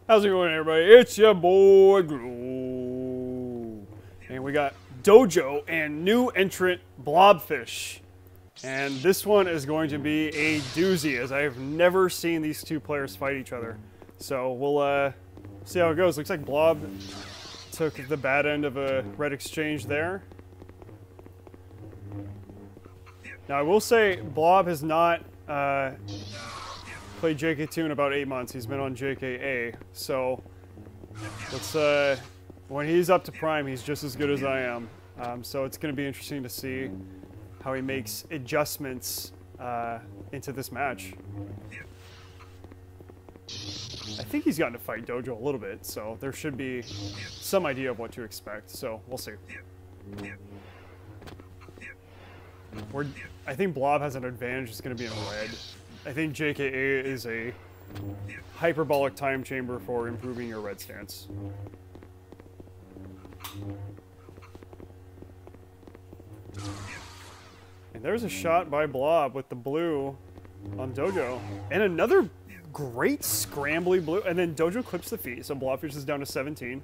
How's it going, everybody? It's your boy Glue. And we got Dojo and new entrant Blobfish. And this one is going to be a doozy, as I have never seen these two players fight each other. So we'll see how it goes. Looks like Blob took the bad end of a red exchange there. Now I will say Blob has not played JK2 in about 8 months. He's been on JKA, so let's when he's up to prime, he's just as good as I am. So it's going to be interesting to see how he makes adjustments into this match. I think he's gotten to fight Dojo a little bit, so there should be some idea of what to expect. So we'll see. I think Blob has an advantage. It's going to be in red. I think JKA is a hyperbolic time chamber for improving your red stance. And there's a shot by Blob with the blue on Dojo. And another great scrambly blue. And then Dojo clips the feet, so Blobfish is down to 17.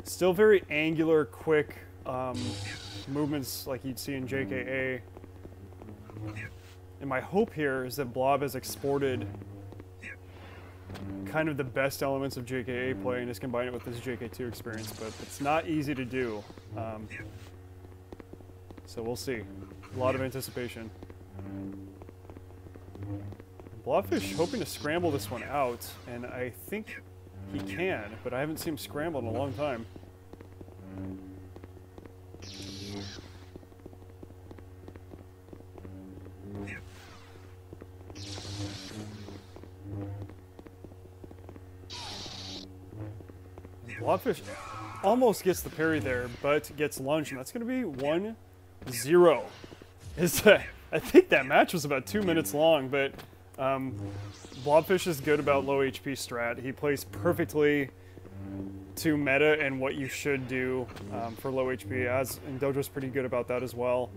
Still very angular, quick movements like you'd see in JKA. And my hope here is that Blob has exported kind of the best elements of JKA play and has combined it with his JK2 experience, but it's not easy to do. So we'll see. A lot of anticipation. Blobfish hoping to scramble this one out, and I think he can, but I haven't seen him scramble in a long time. Blobfish almost gets the parry there, but gets lunged, and that's going to be 1-0. I think that match was about 2 minutes long, but Blobfish is good about low HP strat. He plays perfectly to meta and what you should do for low HP, and Dojo's pretty good about that as well.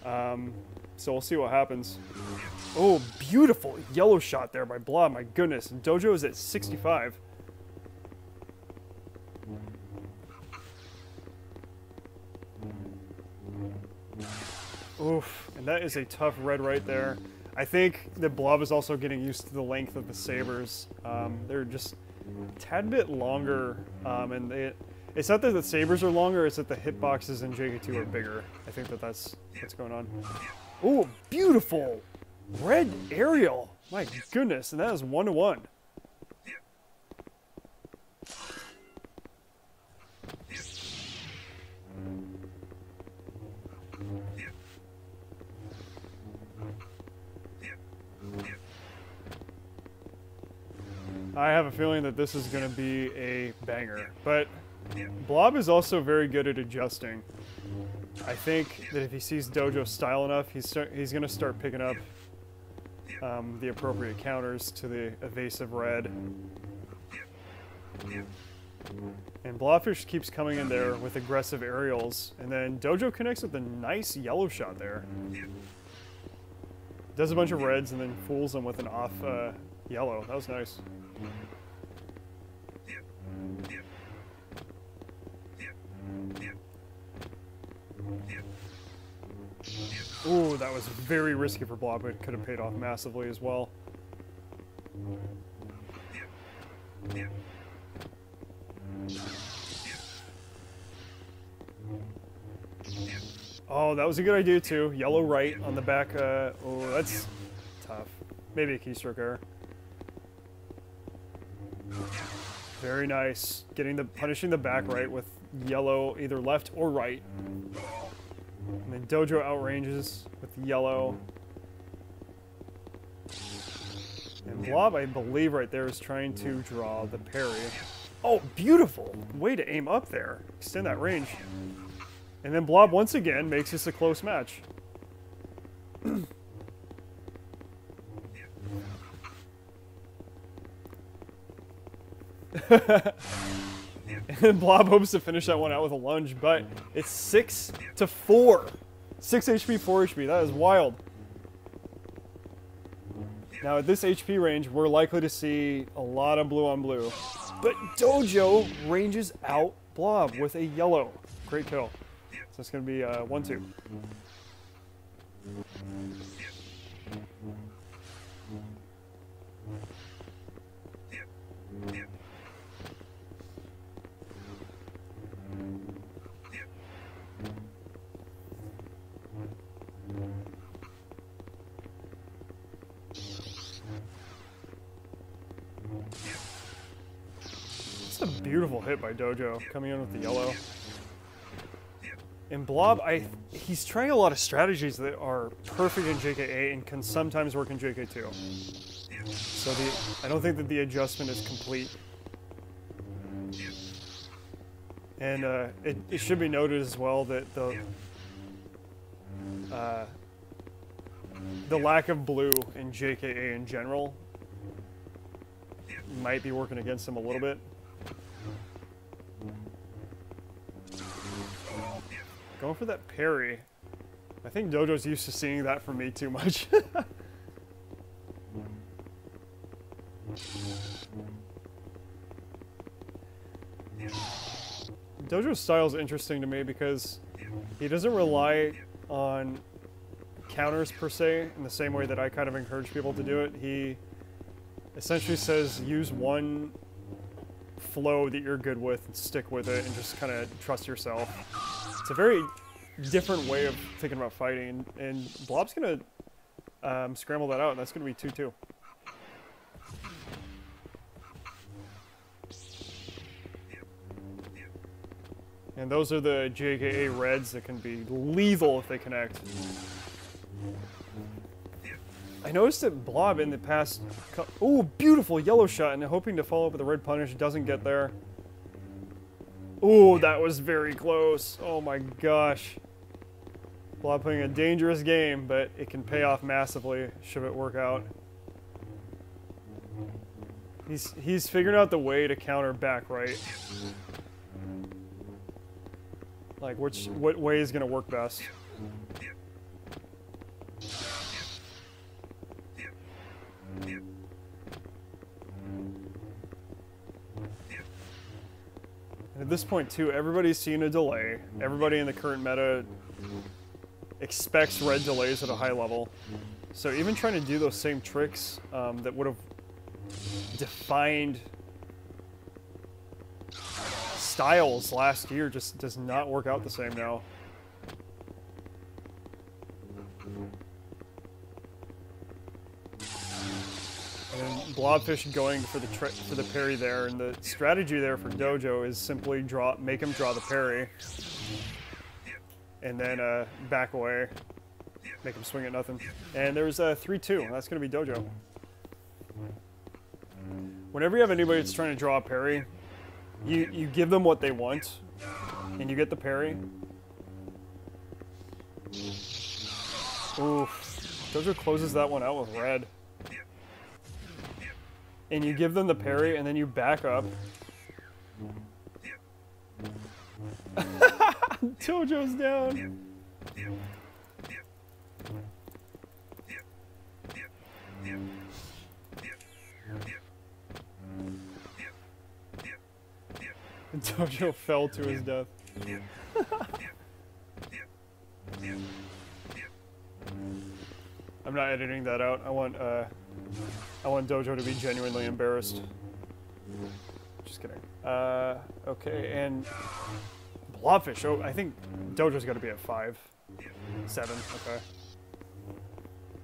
So we'll see what happens. Oh, beautiful yellow shot there by Blob, my goodness. And Dojo is at 65. Oof, and that is a tough red right there. I think that Blob is also getting used to the length of the sabers. They're just a tad bit longer, and it's not that the sabers are longer, it's that the hitboxes in JK2 are bigger. I think that's what's going on. Ooh, beautiful red aerial. My goodness, and that is 1-1. I have a feeling that this is going to be a banger, but Blob is also very good at adjusting. I think that if he sees Dojo style enough, he's going to start picking up the appropriate counters to the evasive red. And Blobfish keeps coming in there with aggressive aerials, and then Dojo connects with a nice yellow shot there. Does a bunch of reds and then fools them with an off yellow. That was nice. Ooh, that was very risky for Blob, but it could have paid off massively as well. Oh, that was a good idea too. Yellow right on the back. Oh, that's tough. Maybe a keystroke error. Very nice. Punishing the back right with yellow, either left or right. And then Dojo outranges with yellow. And Blob, I believe right there, is trying to draw the parry. Oh, beautiful! Way to aim up there. Extend that range. And then Blob once again makes this a close match. And Blob hopes to finish that one out with a lunge, but it's 6-4. 6 HP, 4 HP. That is wild. Now at this HP range, we're likely to see a lot of blue on blue. But Dojo ranges out Blob with a yellow. Great kill. So it's going to be 1-2. It's a beautiful hit by Dojo, coming in with the yellow. And Blob, he's trying a lot of strategies that are perfect in JK8 and can sometimes work in JK2. So I don't think that the adjustment is complete. And it should be noted as well that the lack of blue in JKA in general might be working against him a little bit. Going for that parry. I think Dojo's used to seeing that from me too much. Dojo's style is interesting to me because he doesn't rely on counters per se in the same way that I kind of encourage people to do it. He essentially says use one flow that you're good with and stick with it and just kind of trust yourself. It's a very different way of thinking about fighting, and Blob's going to scramble that out, and that's going to be 2-2. And those are the JKA reds that can be lethal if they connect. I noticed that Blob in the past... Ooh, beautiful yellow shot, and hoping to follow up with a red punish, doesn't get there. Ooh, that was very close. Oh my gosh. Blob playing a dangerous game, but it can pay off massively should it work out. He's figured out the way to counter back right. Like what way is gonna work best. At this point, too, everybody's seen a delay. Everybody in the current meta expects red delays at a high level. So even trying to do those same tricks that would have defined styles last year just does not work out the same now. And Blobfish going for the parry there, and the strategy there for Dojo is simply make him draw the parry, and then back away, make him swing at nothing. And there's a 3-2. That's going to be Dojo. Whenever you have anybody that's trying to draw a parry, you give them what they want, and you get the parry. Oof. Dojo closes that one out with red. And you give them the parry, and then you back up. Dojo's down. Dojo fell to his death. I'm not editing that out. I want Dojo to be genuinely embarrassed. Just kidding. Okay, and Blobfish. Oh, I think Dojo's got to be at 5, 7. Okay.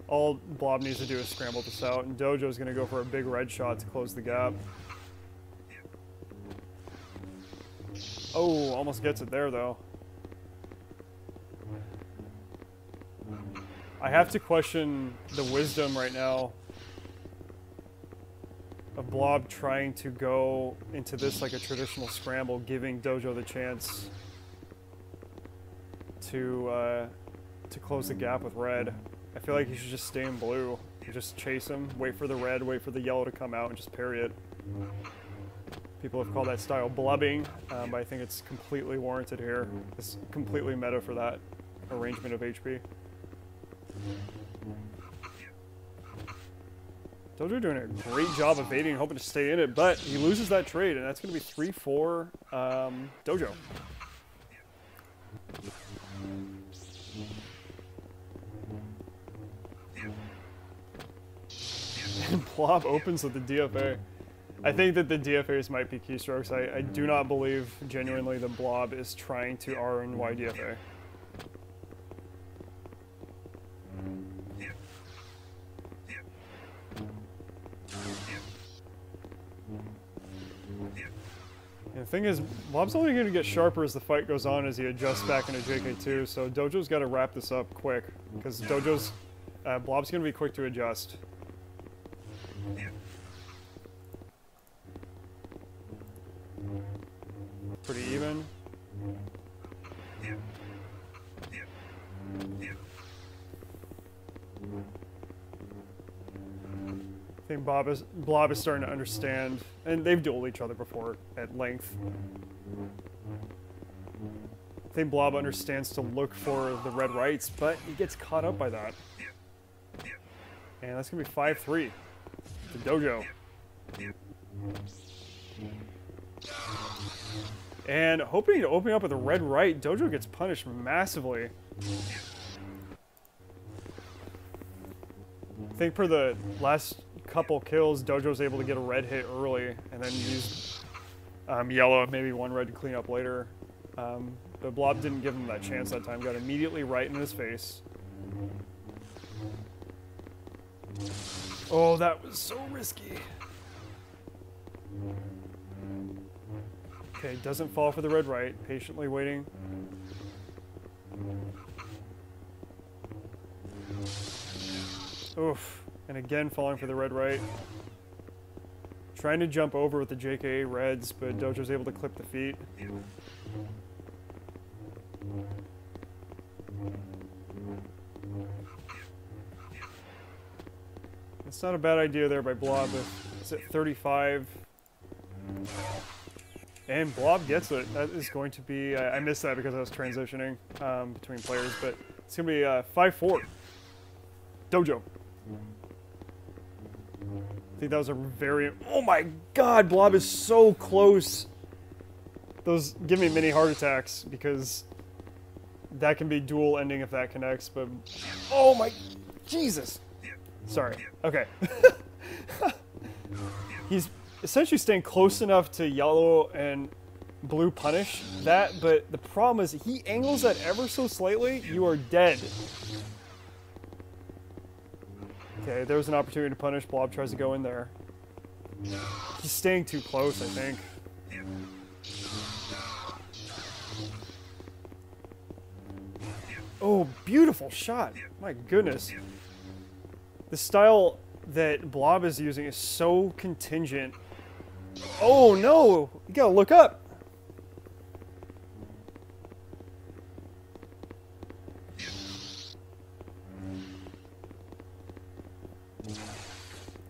All Blob needs to do is scramble this out, and Dojo's going to go for a big red shot to close the gap. Oh, almost gets it there, though. I have to question the wisdom right now of Blob trying to go into this like a traditional scramble, giving Dojo the chance to close the gap with red. I feel like he should just stay in blue. Just chase him, wait for the red, wait for the yellow to come out, and just parry it. People have called that style blubbing, but I think it's completely warranted here. It's completely meta for that arrangement of HP. Dojo doing a great job evading, hoping to stay in it, but he loses that trade, and that's going to be 3-4 Dojo. And Blob opens with the DFA. I think that the DFAs might be keystrokes. I do not believe genuinely that Blob is trying to RNY DFA. And the thing is, Blob's only going to get sharper as the fight goes on as he adjusts back into JK2, so Dojo's got to wrap this up quick, because Blob's going to be quick to adjust. Pretty even. I think Blob is starting to understand, and they've dueled each other before at length. I think Blob understands to look for the red rights, but he gets caught up by that. And that's going to be 5-3 to Dojo. And hoping to open up with a red right, Dojo gets punished massively. I think for the last couple kills, Dojo's able to get a red hit early and then use yellow and maybe one red to clean up later. But Blob didn't give him that chance that time. Got immediately right in his face. Oh, that was so risky. Okay, doesn't fall for the red right. Patiently waiting. Oof. And again falling for the red right. Trying to jump over with the JK reds, but Dojo's able to clip the feet. It's not a bad idea there by Blob. It's at 35. And Blob gets it. That is going to be... I missed that because I was transitioning between players, but it's going to be 5-4. Dojo. I think that was a very... Oh my god, Blob is so close. Those give me mini heart attacks because that can be dual ending if that connects, but... Oh my... Jesus. Sorry. Okay. He's essentially staying close enough to yellow and blue punish that, but the problem is he angles that ever so slightly, you are dead. Okay, there's an opportunity to punish. Blob tries to go in there. He's staying too close, I think. Oh, beautiful shot. My goodness. The style that Blob is using is so contingent. Oh no! You gotta look up!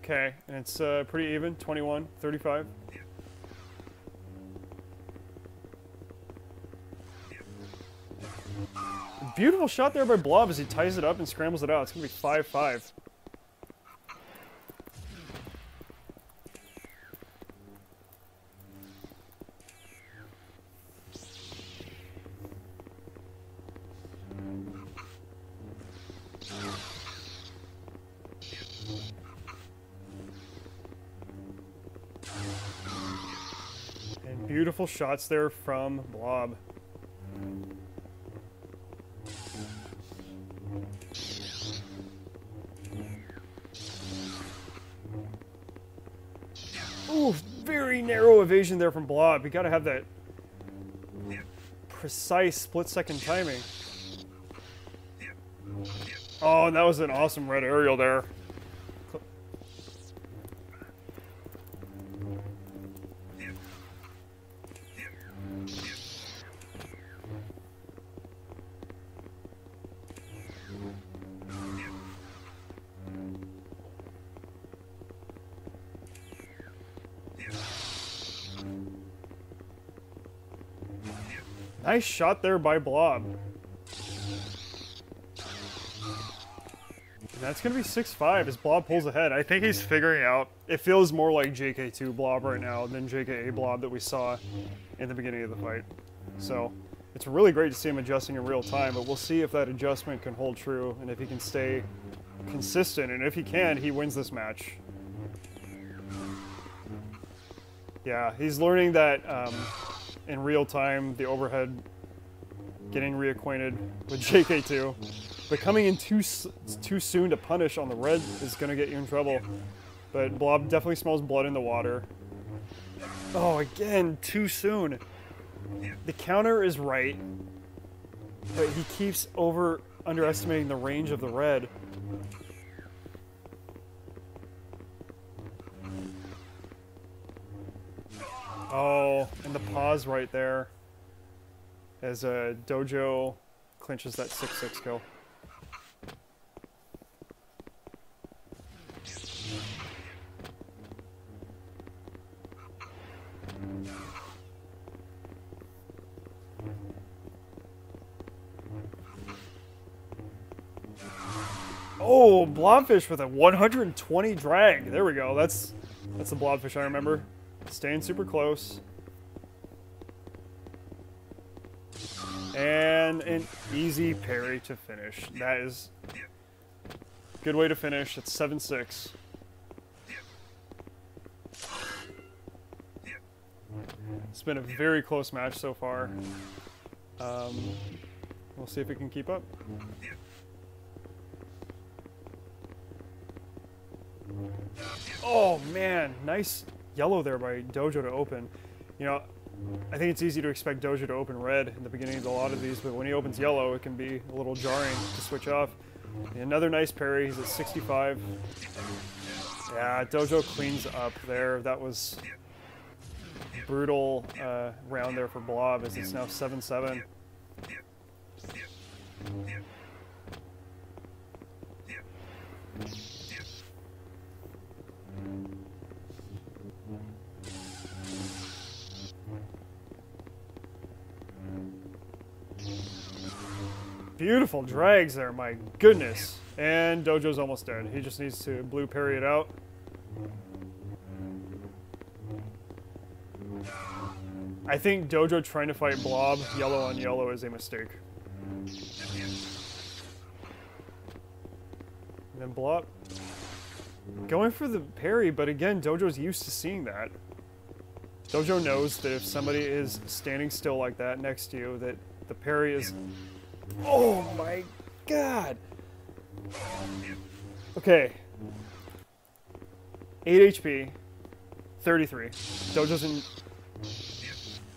Okay, and it's pretty even, 21, 35. Beautiful shot there by Blob as he ties it up and scrambles it out. It's gonna be 5-5. Beautiful shots there from Blob. Ooh, very narrow evasion there from Blob. You gotta have that precise split-second timing. Oh, and that was an awesome red aerial there. Nice shot there by Blob. And that's going to be 6-5 as Blob pulls ahead. I think he's figuring out. It feels more like JK2 Blob right now than JKA Blob that we saw in the beginning of the fight. So it's really great to see him adjusting in real time, but we'll see if that adjustment can hold true and if he can stay consistent. And if he can, he wins this match. Yeah, he's learning that in real time, the overhead, getting reacquainted with JK2. But coming in too soon to punish on the red is going to get you in trouble. But Blob definitely smells blood in the water. Oh, again, too soon. The counter is right, but he keeps underestimating the range of the red. Oh, and the pause right there as Dojo clinches that 6-6 kill. Oh, Blobfish with a 120 drag. There we go. That's the Blobfish I remember. Staying super close. And an easy parry to finish. That is a good way to finish. It's 7-6. It's been a very close match so far. We'll see if we can keep up. Oh man, nice yellow there by Dojo to open. You know, I think it's easy to expect Dojo to open red in the beginning of a lot of these, but when he opens yellow, it can be a little jarring to switch off. Another nice parry. He's at 65. Yeah, Dojo cleans up there. That was brutal round there for Blob, as it's now 7-7. Beautiful drags there, my goodness. And Dojo's almost dead. He just needs to blue parry it out. I think Dojo trying to fight Blob yellow on yellow is a mistake. And then Blob going for the parry, but again, Dojo's used to seeing that. Dojo knows that if somebody is standing still like that next to you, that the parry is... Oh my god! Okay. 8 HP. 33. Dojo's in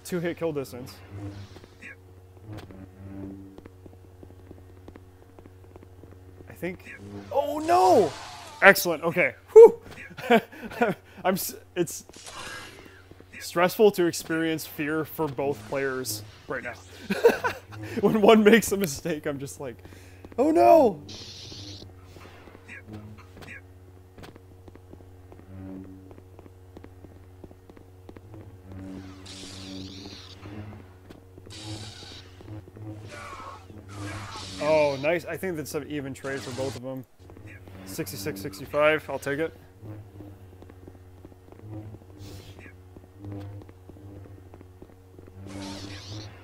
2-hit kill distance. I think... Oh no! Excellent, okay. Whew! It's stressful to experience fear for both players right now. When one makes a mistake, I'm just like, oh no! Oh, nice. I think that's an even trade for both of them. 66-65, I'll take it.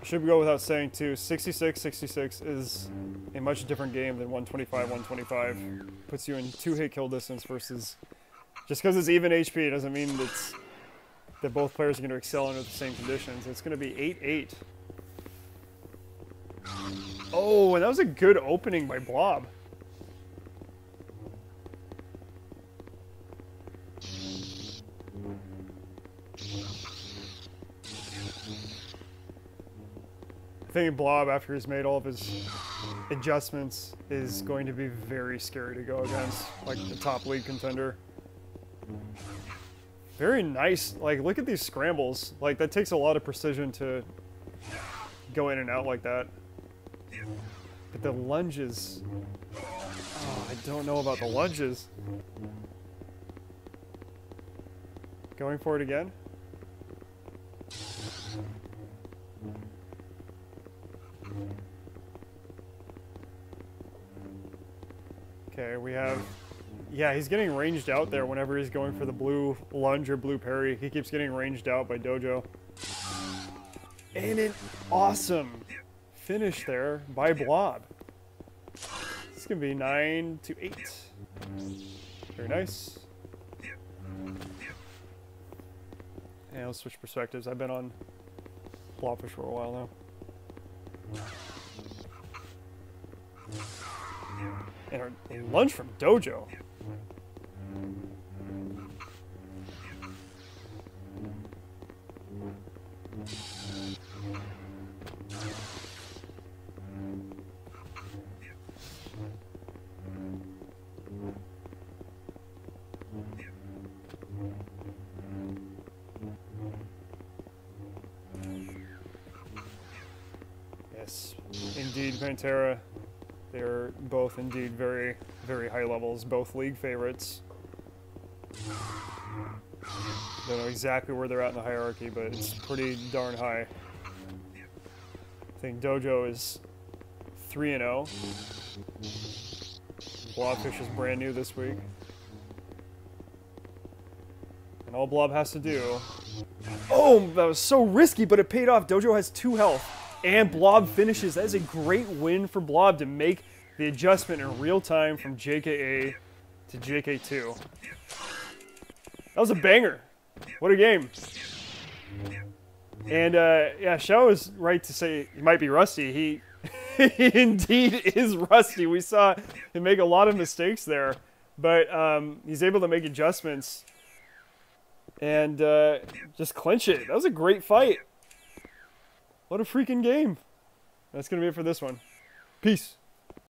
Should go without saying too, 66-66 is a much different game than 125-125. Puts you in 2-hit kill distance versus... Just because it's even HP doesn't mean that both players are going to excel under the same conditions. It's going to be 8-8. Oh, and that was a good opening by Blob. I think Blob, after he's made all of his adjustments, is going to be very scary to go against, like the top league contender. Very nice. Like, look at these scrambles. Like, that takes a lot of precision to go in and out like that. But the lunges... Oh, I don't know about the lunges. Going for it again? Okay, we have... Yeah, he's getting ranged out there whenever he's going for the blue lunge or blue parry. He keeps getting ranged out by Dojo. And an awesome finish there by Blob. This is going to be 9-8. Very nice. And let's switch perspectives. I've been on Blobfish for a while now. And our lunge from Dojo. Yes, indeed, Pantera. They're both indeed very, very high levels, both league favorites. Don't know exactly where they're at in the hierarchy, but it's pretty darn high. I think Dojo is 3-0. Blobfish is brand new this week. And all Blob has to do... Oh, that was so risky, but it paid off. Dojo has 2 health. And Blob finishes. That is a great win for Blob to make the adjustment in real time from JKA to JK2. That was a banger. What a game. And yeah, Xiao is right to say he might be rusty. He indeed is rusty. We saw him make a lot of mistakes there, but he's able to make adjustments and just clinch it. That was a great fight. What a freaking game. That's going to be it for this one. Peace.